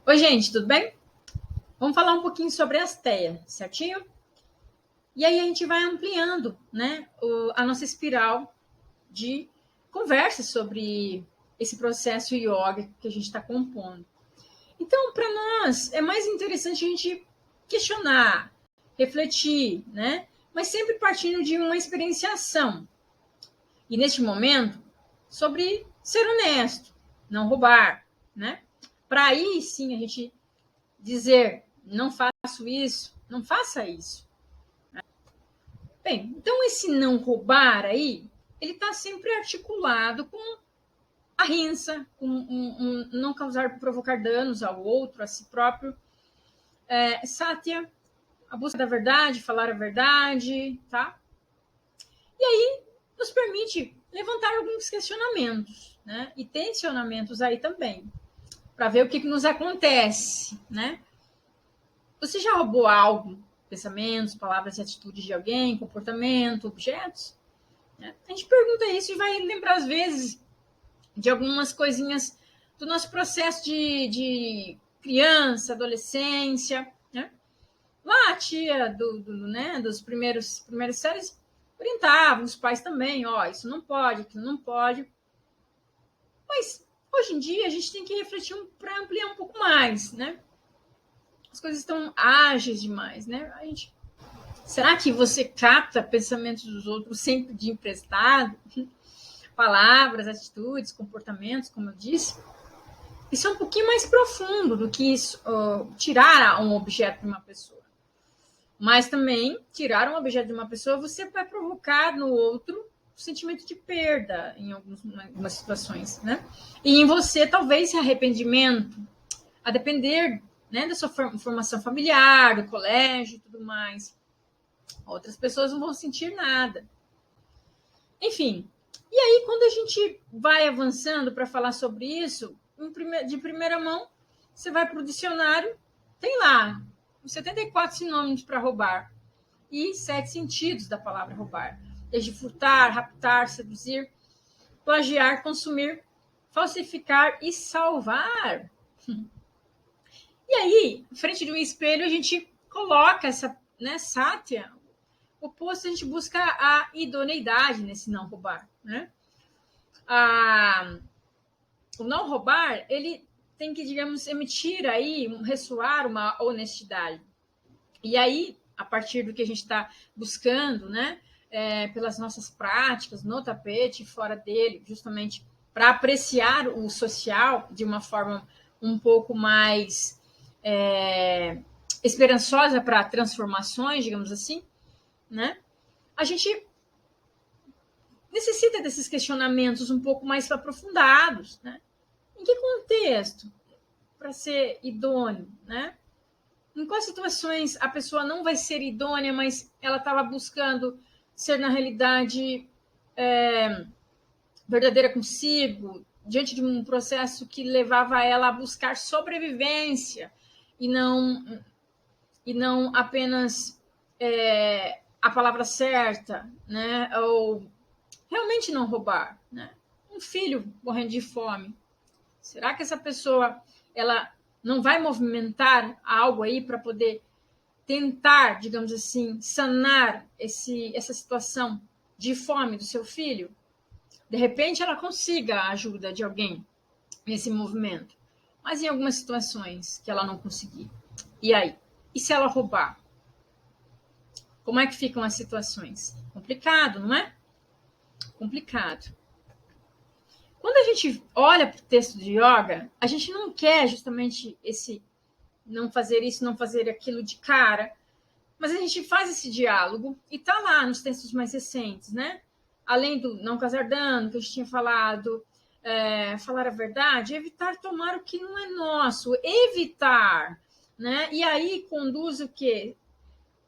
Oi, gente, tudo bem? Vamos falar um pouquinho sobre a asteia, certinho? E aí a gente vai ampliando, né, a nossa espiral de conversa sobre esse processo yoga que a gente está compondo. Então, para nós, é mais interessante a gente questionar, refletir, né? Mas sempre partindo de uma experienciação. E neste momento, sobre ser honesto, não roubar, né? Para aí sim a gente dizer, não faço isso, não faça isso. Bem, então esse não roubar aí, ele está sempre articulado com a rinça, com não causar, provocar danos ao outro, a si próprio. Satya, a busca da verdade, falar a verdade, tá? E aí nos permite levantar alguns questionamentos, né? E tensionamentos aí também, para ver o que nos acontece, né? Você já roubou algo? Pensamentos, palavras e atitudes de alguém, comportamento, objetos? A gente pergunta isso e vai lembrar, às vezes, de algumas coisinhas do nosso processo de criança, adolescência. Né? Lá a tia dos primeiras séries orientava, os pais também, isso não pode, aquilo não pode. Mas, hoje em dia, a gente tem que refletir para ampliar um pouco mais, né? As coisas estão ágeis demais, né? Será que você capta pensamentos dos outros sem pedir emprestado? Palavras, atitudes, comportamentos, como eu disse. Isso é um pouquinho mais profundo do que isso, tirar um objeto de uma pessoa. Mas também, tirar um objeto de uma pessoa, você vai provocar no outro um sentimento de perda em algumas situações, né? E em você, talvez, arrependimento, a depender, né, da sua formação familiar, do colégio e tudo mais. Outras pessoas não vão sentir nada. Enfim, e aí quando a gente vai avançando para falar sobre isso, de primeira mão, você vai para o dicionário, tem lá 74 sinônimos para roubar e 7 sentidos da palavra roubar. Desde furtar, raptar, seduzir, plagiar, consumir, falsificar e salvar. E aí, frente de um espelho, a gente coloca essa, né, Satya, o oposto, a gente busca a idoneidade nesse não roubar, né? O não roubar, ele tem que, digamos, emitir aí, ressoar uma honestidade. E aí, a partir do que a gente está buscando, né, pelas nossas práticas, no tapete, fora dele, justamente para apreciar o social de uma forma um pouco mais esperançosa para transformações, digamos assim, né? A gente necessita desses questionamentos um pouco mais aprofundados, né? Em que contexto? Para ser idôneo, né? Em quais situações a pessoa não vai ser idônea, mas ela estava buscando ser, na realidade, verdadeira consigo, diante de um processo que levava ela a buscar sobrevivência e não apenas a palavra certa, né? Ou realmente não roubar, né? Um filho morrendo de fome. Será que essa pessoa ela não vai movimentar algo aí para poder tentar, digamos assim, sanar essa situação de fome do seu filho? De repente ela consiga a ajuda de alguém nesse movimento, mas em algumas situações que ela não conseguir. E aí? E se ela roubar? Como é que ficam as situações? Complicado, não é? Complicado. Quando a gente olha para o texto de yoga, a gente não quer justamente esse não fazer isso, não fazer aquilo de cara, mas a gente faz esse diálogo e está lá nos textos mais recentes, né? Além do não causar dano, que a gente tinha falado, falar a verdade, evitar tomar o que não é nosso, evitar, né? E aí conduz o quê?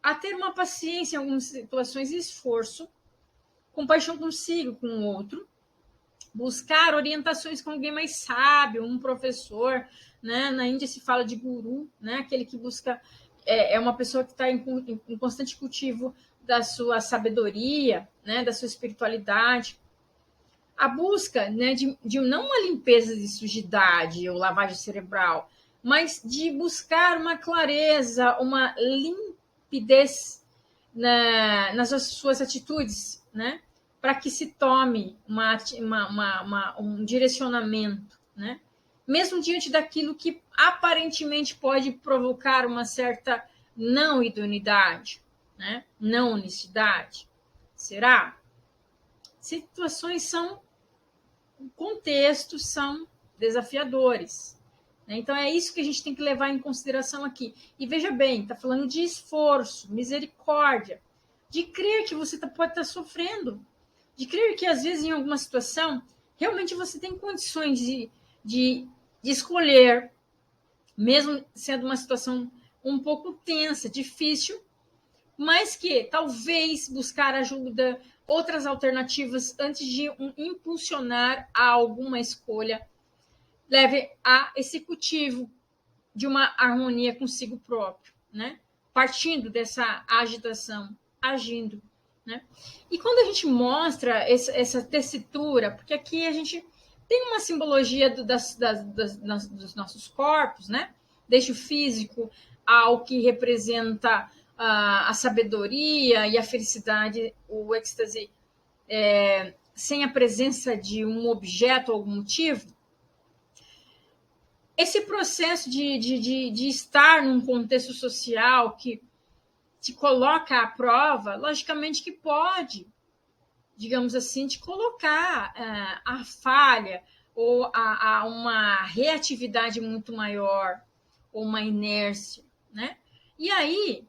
A ter uma paciência em algumas situações e esforço, compaixão consigo, com o outro, buscar orientações com alguém mais sábio, um professor, né? Na Índia se fala de guru, né? Aquele que busca, uma pessoa que está em constante cultivo da sua sabedoria, né? Da sua espiritualidade. A busca, né? De não uma limpeza de sujidade ou lavagem cerebral, mas de buscar uma clareza, uma limpidez nas suas atitudes, né? Para que se tome um direcionamento, né? Mesmo diante daquilo que aparentemente pode provocar uma certa não idoneidade, né? Não honestidade. Será? Situações são, contextos são desafiadores. Então, é isso que a gente tem que levar em consideração aqui. E veja bem, está falando de esforço, misericórdia, de crer que você pode estar sofrendo, de crer que, às vezes, em alguma situação, realmente você tem condições de escolher, mesmo sendo uma situação um pouco tensa, difícil, mas que talvez buscar ajuda, outras alternativas, antes de impulsionar a alguma escolha, leve a executivo de uma harmonia consigo próprio, né? Partindo dessa agitação, agindo, né? E quando a gente mostra essa tessitura, porque aqui a gente tem uma simbologia dos nossos corpos, né? Desde o físico ao que representa a sabedoria e a felicidade, o êxtase, sem a presença de objeto ou algum motivo. Esse processo de estar num contexto social que te coloca à prova, logicamente que pode, digamos assim, te colocar a falha ou a uma reatividade muito maior, ou uma inércia, né? E aí,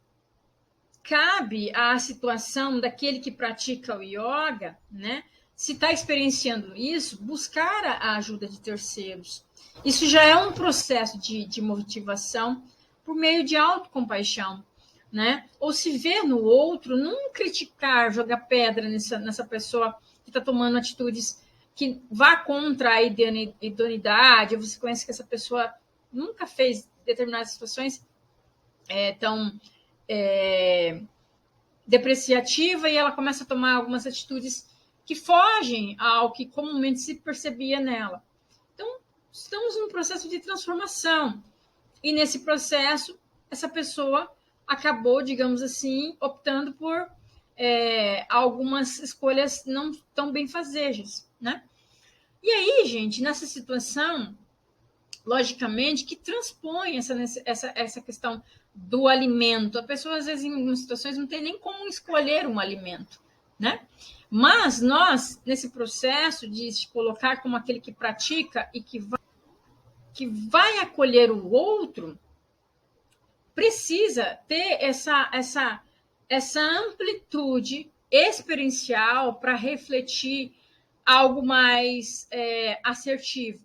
cabe à situação daquele que pratica o yoga, né? Se está experienciando isso, buscar a ajuda de terceiros. Isso já é um processo de motivação por meio de autocompaixão, né? Ou se ver no outro, não criticar, jogar pedra nessa pessoa que está tomando atitudes que vá contra a idoneidade, ou você conhece que essa pessoa nunca fez determinadas situações tão depreciativa, e ela começa a tomar algumas atitudes que fogem ao que comumente se percebia nela. Então, estamos num processo de transformação. E nesse processo, essa pessoa acabou, digamos assim, optando por algumas escolhas não tão benfazejas, né? E aí, gente, nessa situação, logicamente, que transpõe essa questão do alimento. A pessoa, às vezes, em algumas situações, não tem nem como escolher um alimento, né? Mas nós, nesse processo de se colocar como aquele que pratica e que vai acolher o outro, precisa ter essa amplitude experiencial para refletir algo mais assertivo.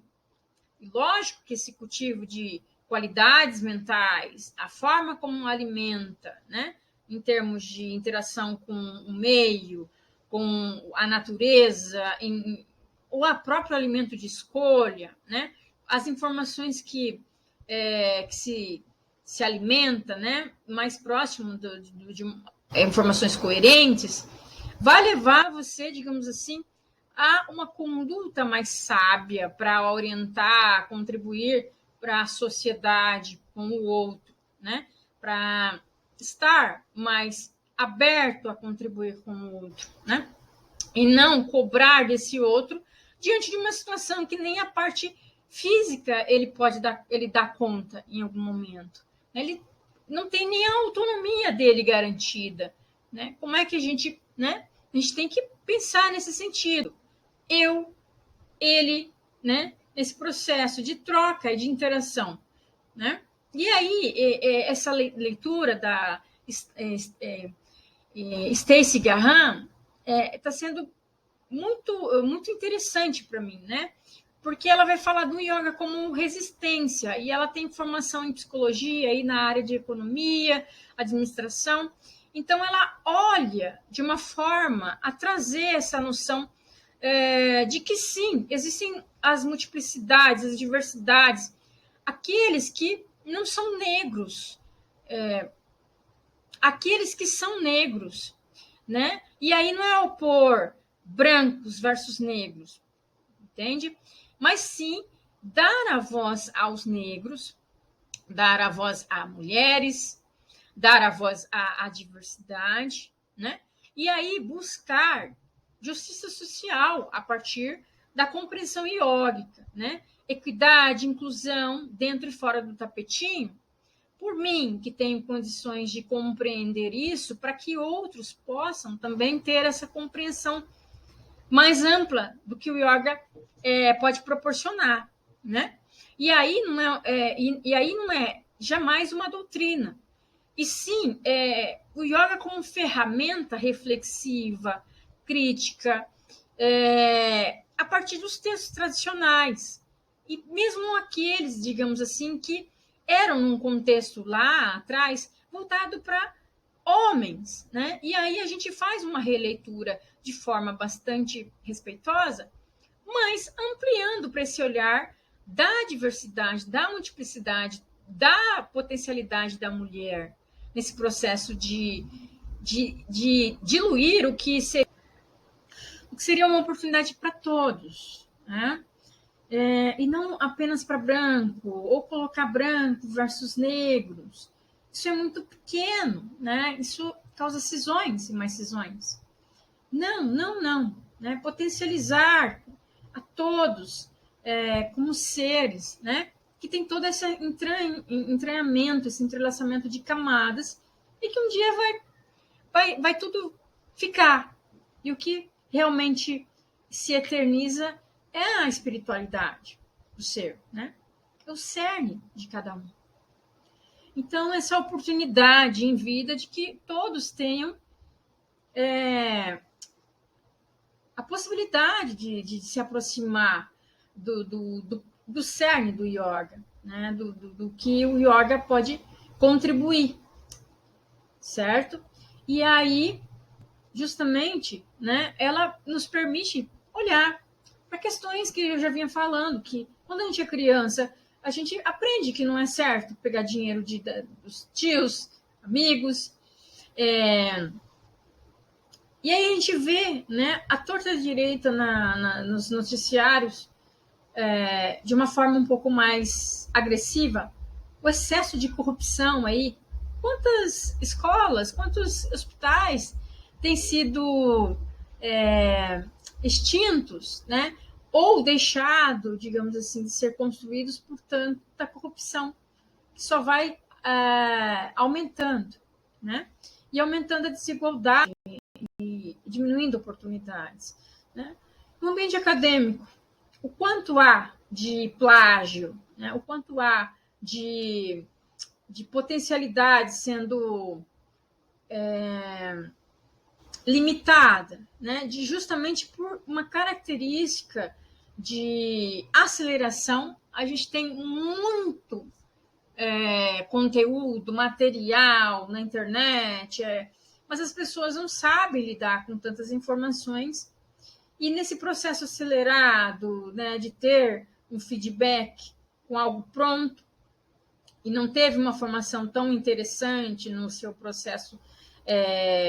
Lógico que esse cultivo de qualidades mentais, a forma como alimenta, né, em termos de interação com o meio, com a natureza, ou a próprio alimento de escolha, né, as informações que se alimenta, né, mais próximo de informações coerentes, vai levar você, digamos assim, a uma conduta mais sábia para orientar, contribuir para a sociedade com o outro, né? Para estar mais aberto a contribuir com o outro, né? E não cobrar desse outro diante de uma situação que nem a parte física ele dá conta em algum momento. Ele não tem nem a autonomia dele garantida, né? Como é que a gente, né? A gente tem que pensar nesse sentido. Eu, ele, né? Esse processo de troca e de interação, né? E aí, essa leitura da Stacey Graham está sendo muito interessante para mim, né? Porque ela vai falar do yoga como resistência, e ela tem formação em psicologia e na área de economia, administração. Então, ela olha de uma forma a trazer essa noção de que sim, existem as multiplicidades, as diversidades, aqueles que não são negros, aqueles que são negros, né? E aí não é opor brancos versus negros, entende? Mas sim dar a voz aos negros, dar a voz a mulheres, dar a voz à diversidade, né? E aí buscar justiça social a partir da compreensão iógica, né? Equidade, inclusão, dentro e fora do tapetinho, por mim, que tenho condições de compreender isso, para que outros possam também ter essa compreensão mais ampla do que o yoga pode proporcionar, né? E aí não é jamais uma doutrina, e sim o yoga como ferramenta reflexiva, crítica, a partir dos textos tradicionais, e mesmo aqueles, digamos assim, que eram num contexto lá atrás voltado para homens, né? E aí a gente faz uma releitura de forma bastante respeitosa, mas ampliando para esse olhar da diversidade, da multiplicidade, da potencialidade da mulher nesse processo de diluir o que seria uma oportunidade para todos, né? E não apenas para branco, ou colocar branco versus negros. Isso é muito pequeno, né? Isso causa cisões e mais cisões. Não. Né? Potencializar a todos como seres, né? Que tem todo esse entranhamento, esse entrelaçamento de camadas, e que um dia vai tudo ficar. E o que realmente se eterniza é a espiritualidade do ser, né? É o cerne de cada um. Então, essa oportunidade em vida de que todos tenham a possibilidade de se aproximar do cerne do yoga, né? Do que o yoga pode contribuir, certo? E aí, justamente, né, ela nos permite olhar para questões que eu já vinha falando, que quando a gente é criança, a gente aprende que não é certo pegar dinheiro dos tios, amigos, e aí a gente vê, né, a torta direita nos noticiários de uma forma um pouco mais agressiva, o excesso de corrupção aí. Quantas escolas, quantos hospitais têm sido extintos, né? Ou deixado, digamos assim, de ser construídos por tanta corrupção, que só vai aumentando, né? E aumentando a desigualdade e diminuindo oportunidades, né? No ambiente acadêmico, o quanto há de plágio, né? O quanto há de potencialidade sendo limitada, né? Justamente por uma característica de aceleração, a gente tem muito conteúdo, material na internet, mas as pessoas não sabem lidar com tantas informações, e nesse processo acelerado, né, de ter um feedback com algo pronto, e não teve uma formação tão interessante no seu processo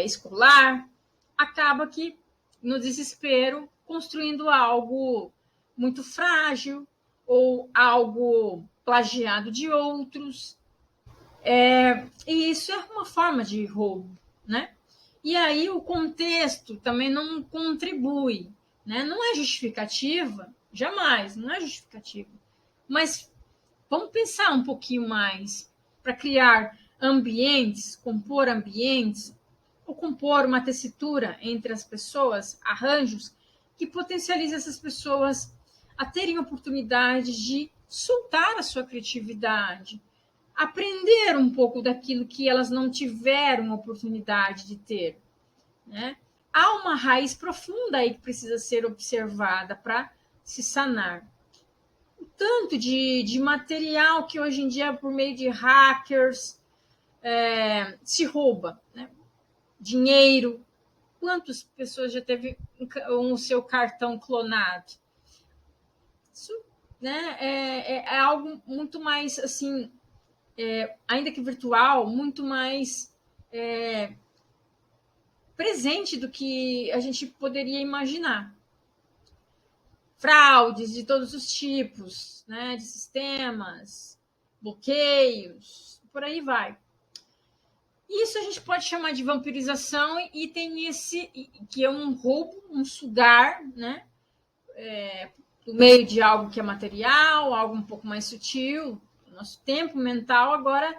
escolar, acaba que, no desespero, construindo algo muito frágil ou algo plagiado de outros. E isso é uma forma de roubo, né? E aí o contexto também não contribui, né? Não é justificativa, jamais, não é justificativa. Mas vamos pensar um pouquinho mais para criar ambientes, ou compor uma tessitura entre as pessoas, arranjos que potencializem essas pessoas a terem oportunidade de soltar a sua criatividade, aprender um pouco daquilo que elas não tiveram oportunidade de ter, né? Há uma raiz profunda aí que precisa ser observada para se sanar. O tanto de material que hoje em dia, por meio de hackers, se rouba, né? Dinheiro. Quantas pessoas já teve o seu cartão clonado? Isso, né, é algo muito mais, assim, ainda que virtual, muito mais presente do que a gente poderia imaginar. Fraudes de todos os tipos, né, de sistemas, bloqueios, por aí vai. Isso a gente pode chamar de vampirização, e tem esse, que é um roubo, um sugar, né? Do meio de algo que é material, algo um pouco mais sutil, nosso tempo mental. Agora,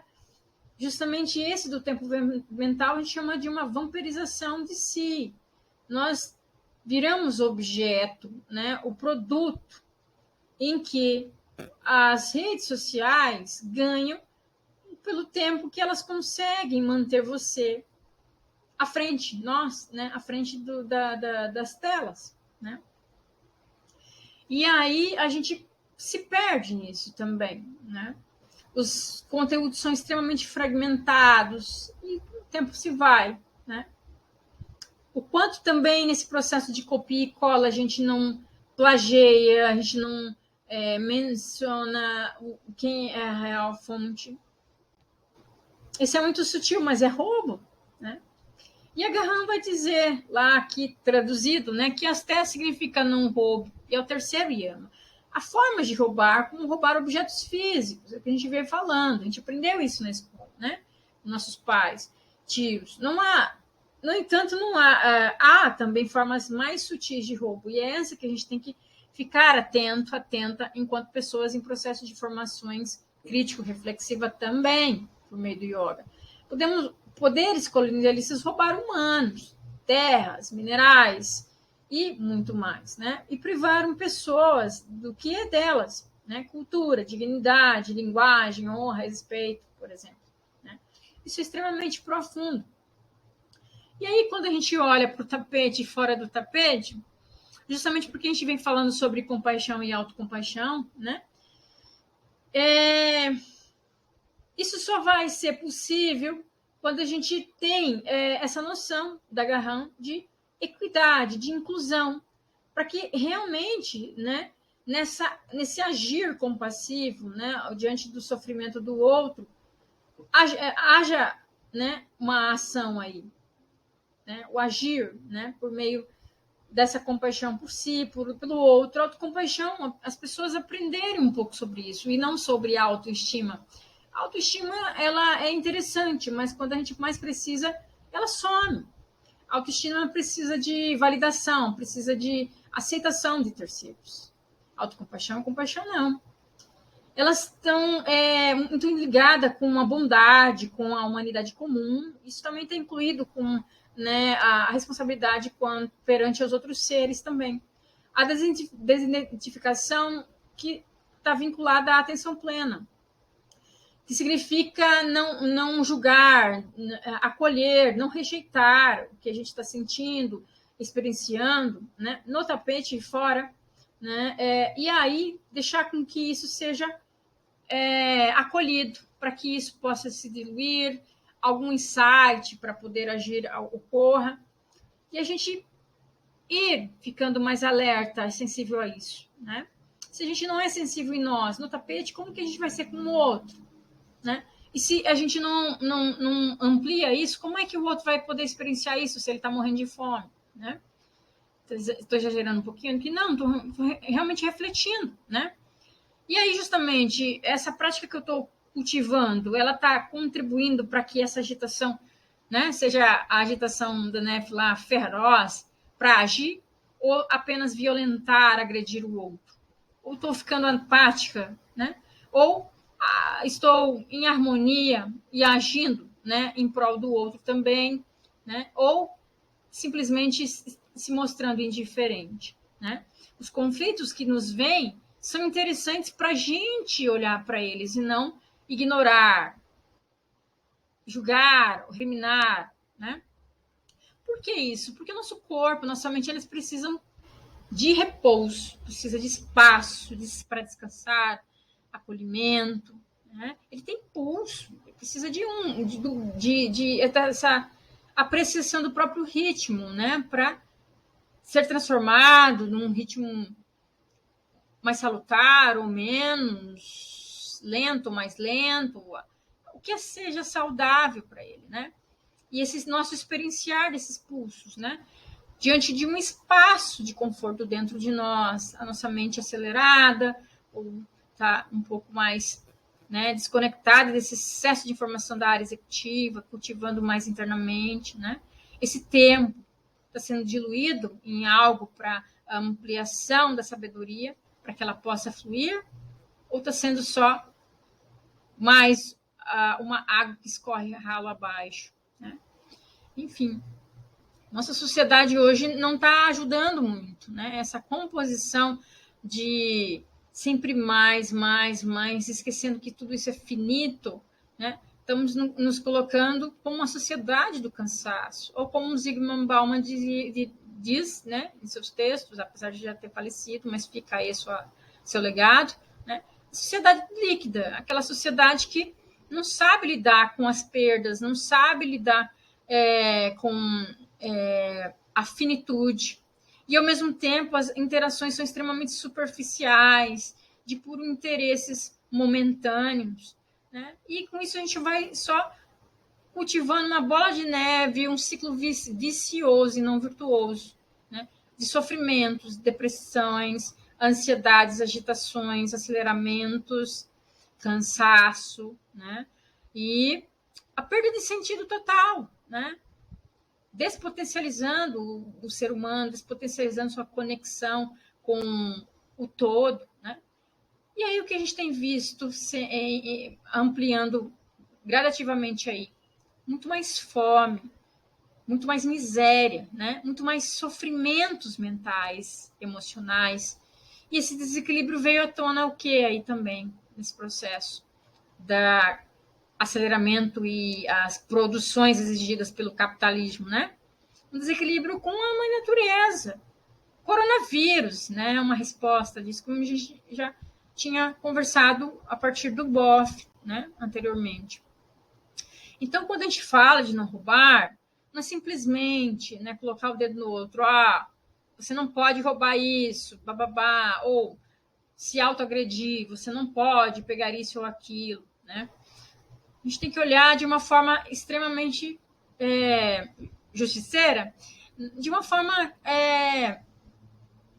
justamente esse do tempo mental a gente chama de uma vampirização de si. Nós viramos objeto, né? O produto em que as redes sociais ganham pelo tempo que elas conseguem manter você à frente, nós, né? À frente das telas, né? E aí a gente se perde nisso também, né? Os conteúdos são extremamente fragmentados e o tempo se vai, né? O quanto também nesse processo de copia e cola a gente não plageia, a gente não menciona quem é a real fonte. Isso é muito sutil, mas é roubo, né? E a Graham vai dizer lá, aqui traduzido, né, que asté significa não roubo, e é o terceiro yama. Há formas de roubar, como roubar objetos físicos, é o que a gente veio falando, a gente aprendeu isso na escola, né? Nossos pais, tios. Não há, no entanto, não há também formas mais sutis de roubo, e é essa que a gente tem que ficar atenta, enquanto pessoas em processo de formações crítico-reflexiva também, por meio do yoga. Poderes colonialistas roubaram humanos, terras, minerais e muito mais, né? E privaram pessoas do que é delas, né? Cultura, dignidade, linguagem, honra, respeito, por exemplo, né? Isso é extremamente profundo. E aí, quando a gente olha para o tapete e fora do tapete, justamente porque a gente vem falando sobre compaixão e autocompaixão, né? Isso só vai ser possível quando a gente tem essa noção da Graham de equidade, de inclusão, para que realmente, né, nesse agir compassivo, né, diante do sofrimento do outro, haja, né, uma ação aí, né, o agir, né, por meio dessa compaixão por si, pelo outro. Autocompaixão, as pessoas aprenderem um pouco sobre isso, e não sobre autoestima. A autoestima, ela é interessante, mas quando a gente mais precisa, ela some. A autoestima precisa de validação, precisa de aceitação de terceiros. Autocompaixão e compaixão não. Elas estão muito ligadas com a bondade, com a humanidade comum. Isso também está incluído com, né, a responsabilidade perante os outros seres também. A desidentificação, que está vinculada à atenção plena, que significa não julgar, acolher, não rejeitar o que a gente está sentindo, experienciando, né, no tapete e fora, né, e aí deixar com que isso seja acolhido, para que isso possa se diluir, algum insight para poder agir ocorra, e a gente ir ficando mais alerta e sensível a isso, né? Se a gente não é sensível em nós, no tapete, como que a gente vai ser com o outro, né? E se a gente não amplia isso, como é que o outro vai poder experienciar isso se ele está morrendo de fome, né? Estou exagerando um pouquinho aqui, não, estou realmente refletindo, né? E aí, justamente, essa prática que eu estou cultivando, ela está contribuindo para que essa agitação, né, seja a agitação da Nef lá feroz para agir, ou apenas violentar, agredir o outro? Ou estou ficando apática, né? Ou estou em harmonia e agindo, né, em prol do outro também, né? Ou simplesmente se mostrando indiferente, né? Os conflitos que nos vêm são interessantes para a gente olhar para eles e não ignorar, julgar, recriminar, né? Por que isso? Porque o nosso corpo, nossa mente, eles precisam de repouso, precisa de espaço para descansar, acolhimento, né? Ele tem pulso, ele precisa de essa apreciação do próprio ritmo, né? Para ser transformado num ritmo mais salutar ou menos lento, mais lento, o que seja saudável para ele, né? E esse nosso experienciar desses pulsos, né? Diante de um espaço de conforto dentro de nós, a nossa mente acelerada, ou tá um pouco mais né, desconectada desse excesso de informação da área executiva, cultivando mais internamente, né? Esse tempo está sendo diluído em algo para ampliação da sabedoria, para que ela possa fluir, ou está sendo só mais uma água que escorre ralo abaixo, né? Enfim, nossa sociedade hoje não está ajudando muito, né? Essa composição de sempre mais, esquecendo que tudo isso é finito, né? Estamos nos colocando como uma sociedade do cansaço, ou como Zygmunt Bauman diz, né, em seus textos, apesar de já ter falecido, mas fica aí seu legado, né? Sociedade líquida, aquela sociedade que não sabe lidar com as perdas, não sabe lidar com a finitude. E, ao mesmo tempo, as interações são extremamente superficiais, de puro interesses momentâneos, né? E com isso a gente vai só cultivando uma bola de neve, um ciclo vicioso e não virtuoso, né? De sofrimentos, depressões, ansiedades, agitações, aceleramentos, cansaço, né? E a perda de sentido total, né? Despotencializando o ser humano, despotencializando sua conexão com o todo, né? E aí o que a gente tem visto ampliando gradativamente aí? Muito mais fome, muito mais miséria, né? Muito mais sofrimentos mentais, emocionais. E esse desequilíbrio veio à tona o que aí também, nesse processo da aceleramento e as produções exigidas pelo capitalismo, né? Um desequilíbrio com a mãe natureza. Coronavírus, né? Uma resposta disso, como a gente já tinha conversado a partir do BOF, né? Anteriormente. Então, quando a gente fala de não roubar, não é simplesmente, né, colocar o dedo no outro, você não pode roubar isso, bababá, ou se autoagredir, você não pode pegar isso ou aquilo, né? A gente tem que olhar de uma forma extremamente justiceira, de uma forma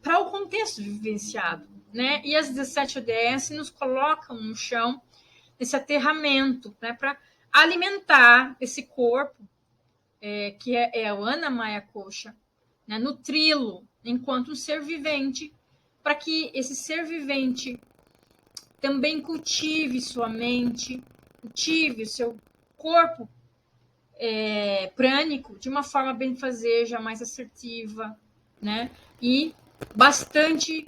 para o contexto vivenciado, né? E as 17 ODS nos colocam no chão esse aterramento, né, para alimentar esse corpo, que é o Ana Maia Coxa, né, nutri-lo enquanto um ser vivente, para que esse ser vivente também cultive sua mente, cultive o seu corpo prânico de uma forma benfazeja, mais assertiva, né? E bastante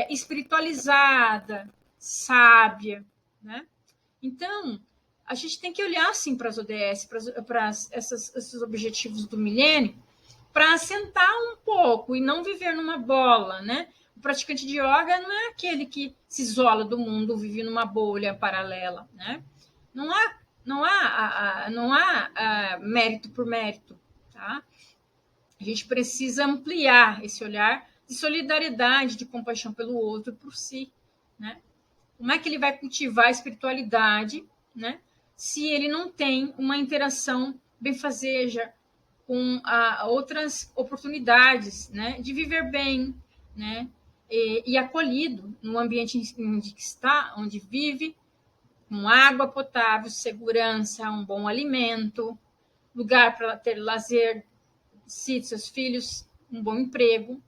espiritualizada, sábia, né? Então, a gente tem que olhar assim para as ODS, para esses objetivos do milênio, para assentar um pouco e não viver numa bola, né? O praticante de yoga não é aquele que se isola do mundo, vive numa bolha paralela, né? Não há mérito por mérito, tá? A gente precisa ampliar esse olhar de solidariedade, de compaixão pelo outro, por si, né? Como é que ele vai cultivar a espiritualidade, né? Se ele não tem uma interação benfazeja com outras oportunidades, né? De viver bem, né? E acolhido no ambiente onde está, onde vive, com água potável, segurança, um bom alimento, lugar para ter lazer, se seus filhos, um bom emprego.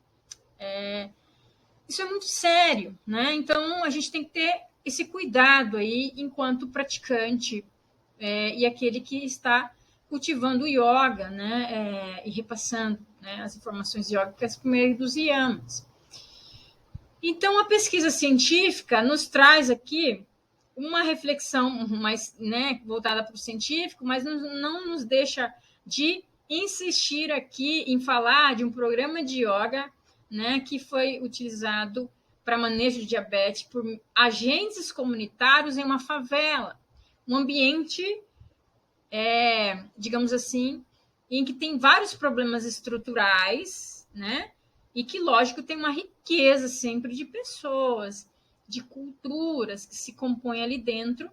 Isso é muito sério, né? Então, a gente tem que ter esse cuidado aí enquanto praticante e aquele que está cultivando o yoga, né? E repassando, né, as informações yogicas por meio dos yamas. Então, a pesquisa científica nos traz aqui uma reflexão mais, né, voltada para o científico, mas não nos deixa de insistir aqui em falar de um programa de yoga, né, que foi utilizado para manejo de diabetes por agentes comunitários em uma favela, um ambiente, digamos assim, em que tem vários problemas estruturais, né, e que, lógico, tem uma riqueza sempre de pessoas, de culturas que se compõem ali dentro,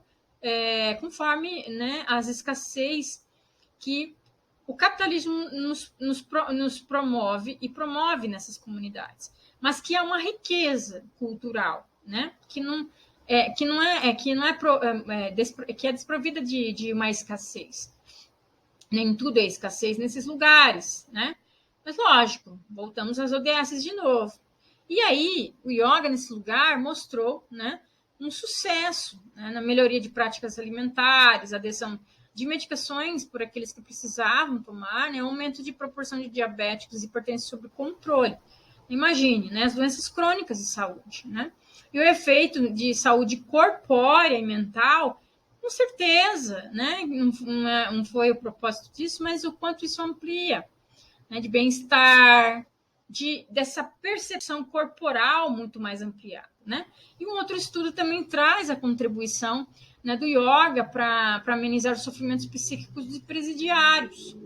conforme, né, as escassez que o capitalismo nos promove e promove nessas comunidades, mas que é uma riqueza cultural, né, que não que é desprovida de uma escassez. Nem tudo é escassez nesses lugares, né? Mas lógico, voltamos às ODSs de novo. E aí, o yoga nesse lugar mostrou, né, um sucesso, né, na melhoria de práticas alimentares, adesão de medicações por aqueles que precisavam tomar, né, aumento de proporção de diabéticos e hipertensão sob controle. Imagine, né, as doenças crônicas de saúde, né? E o efeito de saúde corpórea e mental, com certeza, né? Não foi o propósito disso, mas o quanto isso amplia, né, de bem-estar, dessa percepção corporal muito mais ampliada, né? E um outro estudo também traz a contribuição, né, do yoga para amenizar os sofrimentos psíquicos de presidiários.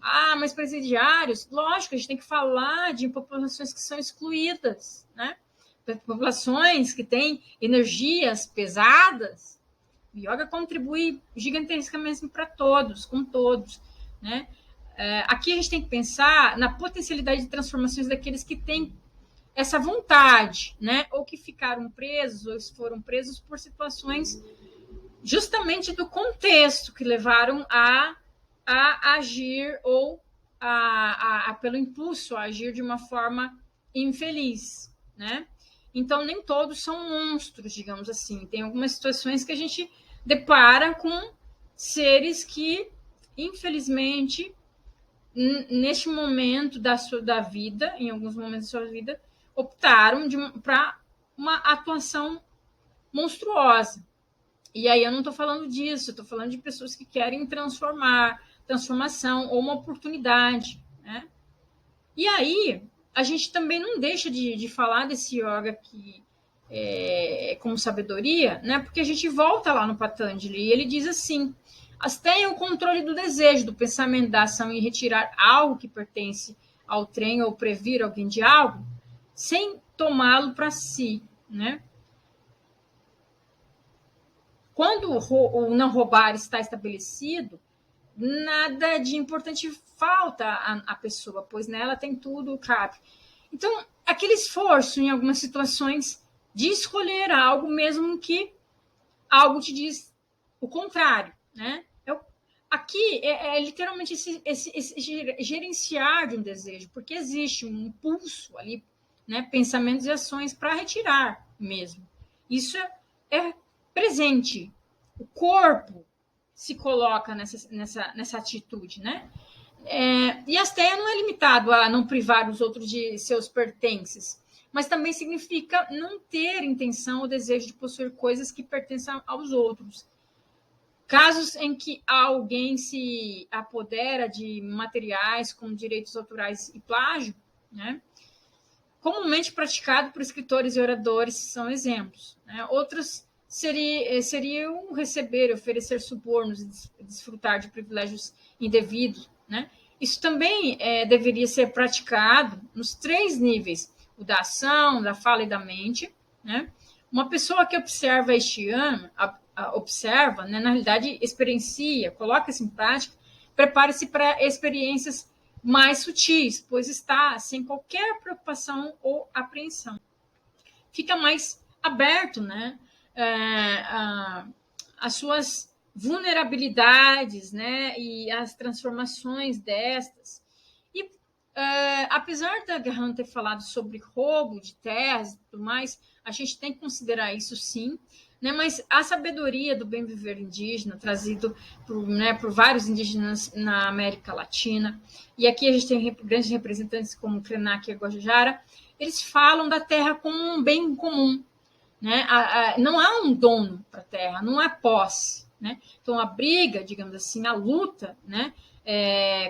Ah, mas presidiários, lógico, a gente tem que falar de populações que são excluídas, né? Populações que têm energias pesadas. O yoga contribui gigantescamente para todos, com todos, né? Aqui a gente tem que pensar na potencialidade de transformações daqueles que têm essa vontade, né? Ou que ficaram presos, ou foram presos por situações justamente do contexto que levaram a agir ou pelo impulso a agir de uma forma infeliz, né? Então, nem todos são monstros, digamos assim. Tem algumas situações que a gente depara com seres que, infelizmente, neste momento da vida, em alguns momentos da sua vida, optaram para uma atuação monstruosa. E aí eu não estou falando disso, estou falando de pessoas que querem transformação ou uma oportunidade, né? E aí a gente também não deixa de falar desse yoga que como sabedoria, né? Porque a gente volta lá no Patanjali e ele diz assim: tenha o controle do desejo, do pensamento, da ação e retirar algo que pertence ao trem ou previr alguém de algo, sem tomá-lo para si, né? Quando o não roubar está estabelecido, nada de importante falta à pessoa, pois nela tem tudo, cabe. Então, aquele esforço em algumas situações de escolher algo, mesmo que algo te diz o contrário, né? Aqui é literalmente esse gerenciar de um desejo, porque existe um impulso ali, né? Pensamentos e ações para retirar mesmo. Isso é presente. O corpo se coloca nessa atitude, né? E a asteia não é limitado a não privar os outros de seus pertences, mas também significa não ter intenção ou desejo de possuir coisas que pertençam aos outros. Casos em que alguém se apodera de materiais como direitos autorais e plágio, né? Comumente praticado por escritores e oradores, são exemplos, né? Outros seriam receber e oferecer subornos e desfrutar de privilégios indevidos, né? Isso também deveria ser praticado nos 3 níveis: o da ação, da fala e da mente, né? Uma pessoa que observa este ano, observa, né, na realidade experiencia, coloca-se em prática, prepare-se para experiências mais sutis, pois está sem qualquer preocupação ou apreensão. Fica mais aberto, né, as suas vulnerabilidades, né, e as transformações destas. E apesar da Graham ter falado sobre roubo de terras e tudo mais, a gente tem que considerar isso sim, né, mas a sabedoria do bem viver indígena, trazido por vários indígenas na América Latina, e aqui a gente tem grandes representantes como Krenak e Guajajara, eles falam da terra como um bem comum, né? Não há um dono para a terra, não há posse, né? Então a briga, digamos assim, a luta, né,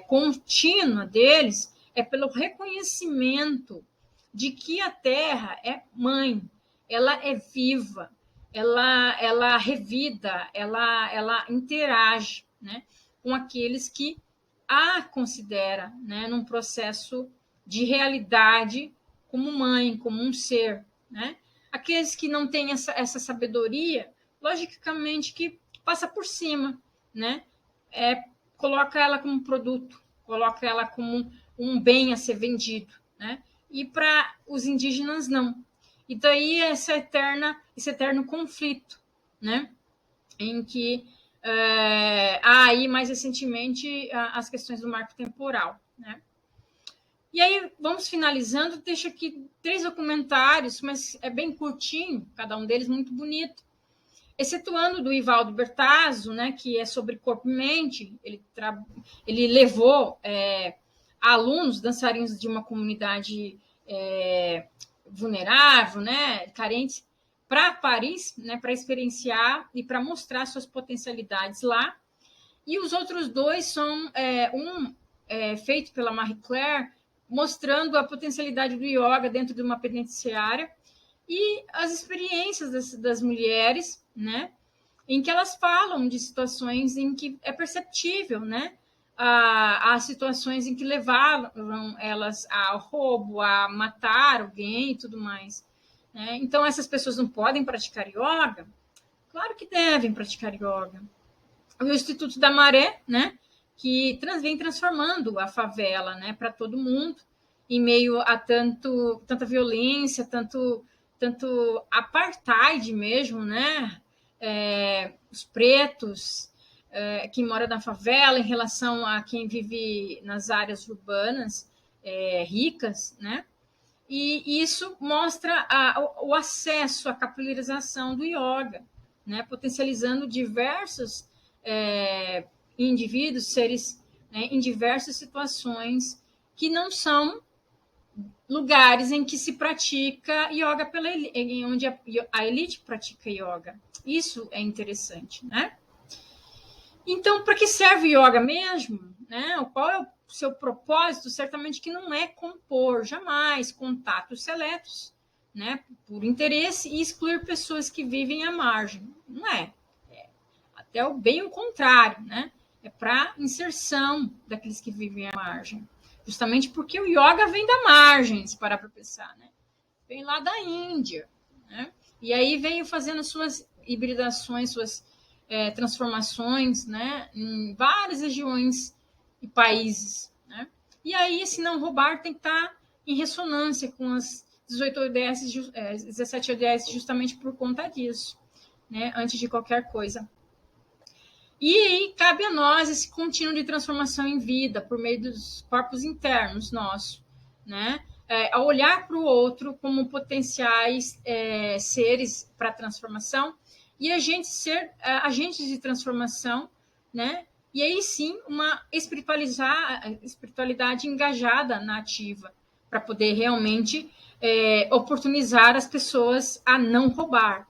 contínua deles é pelo reconhecimento de que a terra é mãe, ela é viva, ela revida, ela interage, né, com aqueles que a considera, né, num processo de realidade como mãe, como um ser, né? Aqueles que não têm essa sabedoria, logicamente que passa por cima, né? Coloca ela como produto, coloca ela como um bem a ser vendido, né? E para os indígenas, não. E daí esse eterno conflito, né? Em que há aí, mais recentemente, as questões do marco temporal, né? E aí, vamos finalizando, deixo aqui 3 documentários, mas é bem curtinho, cada um deles muito bonito. Excetuando do Ivaldo Bertazzo, né, que é sobre corpo e mente, ele levou alunos, dançarinos de uma comunidade vulnerável, né, carente, para Paris, né, para experienciar e para mostrar suas potencialidades lá. E os outros 2 são feito pela Marie Claire, mostrando a potencialidade do yoga dentro de uma penitenciária e as experiências das mulheres, né, em que elas falam de situações em que é perceptível, né, a situações em que levaram elas ao roubo, a matar alguém e tudo mais, né? Então, essas pessoas não podem praticar yoga? Claro que devem praticar yoga. O Instituto da Maré, né, que vem transformando a favela, né, para todo mundo, em meio a tanta violência, tanto apartheid mesmo, né? Os pretos que moram na favela em relação a quem vive nas áreas urbanas ricas, né? E isso mostra o acesso à capilarização do yoga, né? Potencializando diversos indivíduos, seres, né, em diversas situações que não são lugares em que se pratica yoga onde a elite pratica yoga. Isso é interessante, né? Então, para que serve yoga mesmo? Né? Qual é o seu propósito? Certamente que não é compor jamais contatos seletos, né, por interesse e excluir pessoas que vivem à margem. Não é. Até bem o contrário, né? É para inserção daqueles que vivem à margem. Justamente porque o yoga vem da margem, se parar para pensar, né? Vem lá da Índia, né? E aí veio fazendo suas hibridações, suas transformações, né? Em várias regiões e países, né? E aí, se não roubar, tem que estar em ressonância com as 17 ODS, justamente por conta disso, né? Antes de qualquer coisa. E aí cabe a nós esse contínuo de transformação em vida por meio dos corpos internos nossos, né? A olhar para o outro como potenciais seres para transformação e a gente ser agentes de transformação, né? E aí sim uma espiritualidade engajada na ativa para poder realmente oportunizar as pessoas a não roubar.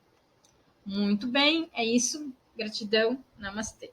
Muito bem, é isso. Gratidão. Namastê.